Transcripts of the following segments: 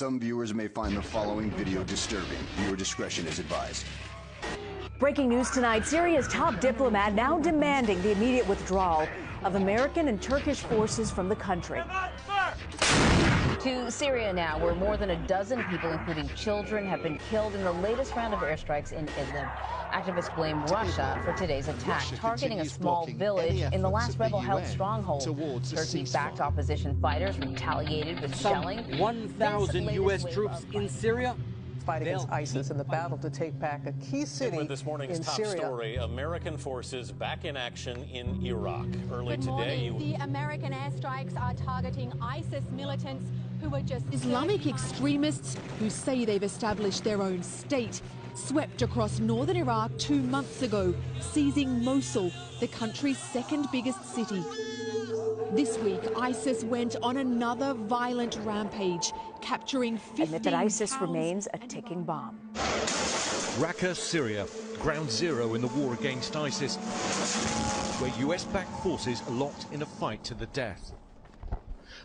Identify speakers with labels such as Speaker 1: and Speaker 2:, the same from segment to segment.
Speaker 1: some viewers may find the following video disturbing. Viewer discretion is advised.
Speaker 2: Breaking news tonight, Syria's top diplomat now demanding the immediate withdrawal of American and Turkish forces from the country.
Speaker 3: To Syria now, where more than a dozen people, including children, have been killed in the latest round of airstrikes in Idlib. Activists blame Russia for today's attack, targeting a small village in the last rebel-held stronghold. Turkey-backed opposition fighters retaliated with shelling.
Speaker 4: 1,000 U.S. troops in Syria
Speaker 5: fight against ISIS in the battle to take back a key city
Speaker 6: with this morning's
Speaker 5: in
Speaker 6: top
Speaker 5: Syria.
Speaker 6: Story, American forces back in action in Iraq. Early
Speaker 7: Good
Speaker 6: today,
Speaker 7: morning. The American airstrikes are targeting ISIS militants who were just...
Speaker 8: Islamic extremists who say they've established their own state swept across northern Iraq 2 months ago, seizing Mosul, the country's second biggest city. This week, ISIS went on another violent rampage, capturing 15
Speaker 2: Admit that ISIS
Speaker 8: towns
Speaker 2: remains a ticking bomb.
Speaker 9: Raqqa, Syria, ground zero in the war against ISIS, where US-backed forces are locked in a fight to the death.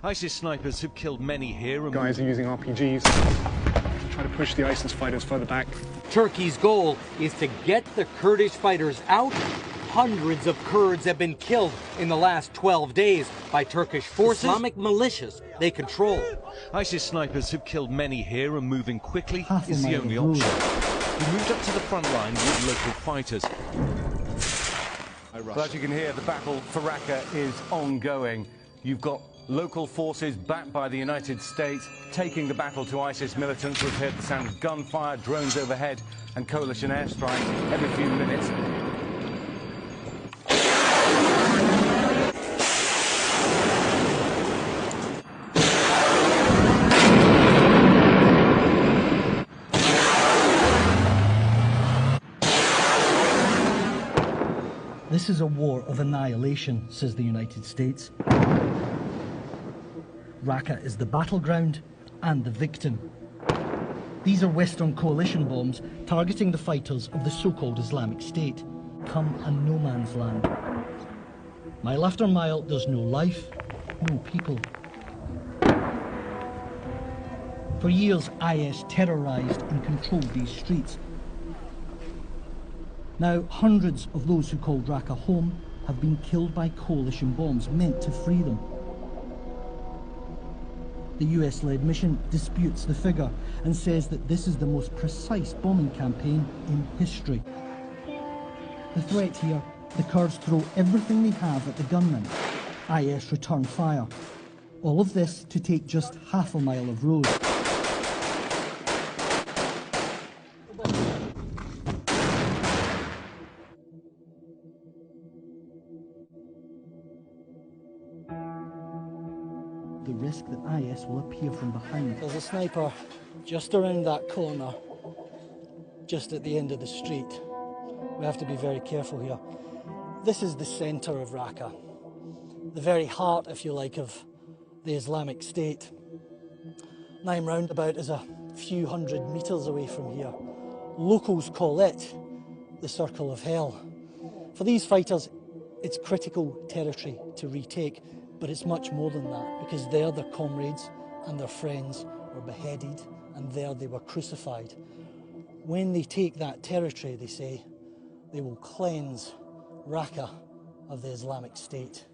Speaker 9: ISIS snipers have killed many here. And
Speaker 10: guys are using RPGs to try to push the ISIS fighters further back.
Speaker 4: Turkey's goal is to get the Kurdish fighters out. Hundreds of Kurds have been killed in the last 12 days by Turkish forces. Islamic militias they control.
Speaker 9: ISIS snipers have killed many here, and moving quickly is the only option. We moved up to the front line with local fighters.
Speaker 11: Well, as you can hear, the battle for Raqqa is ongoing. You've got local forces backed by the United States taking the battle to ISIS militants. We've heard the sound of gunfire, drones overhead, and coalition airstrikes every few minutes.
Speaker 12: This is a war of annihilation, says the United States. Raqqa is the battleground and the victim. These are Western coalition bombs targeting the fighters of the so-called Islamic State. Come a no man's land. Mile after mile, there's no life, no people. For years, IS terrorized and controlled these streets. Now, hundreds of those who called Raqqa home have been killed by coalition bombs meant to free them. The US-led mission disputes the figure and says that this is the most precise bombing campaign in history. The threat here, the Kurds throw everything they have at the gunmen. IS return fire. All of this to take just half a mile of road. The risk that IS will appear from behind. There's a sniper just around that corner, just at the end of the street. We have to be very careful here. This is the centre of Raqqa, the very heart, if you like, of the Islamic State. Naim roundabout is a few hundred metres away from here. Locals call it the Circle of Hell. For these fighters, it's critical territory to retake. But it's much more than that, because there their comrades and their friends were beheaded, and there they were crucified. When they take that territory, they say, they will cleanse Raqqa of the Islamic State.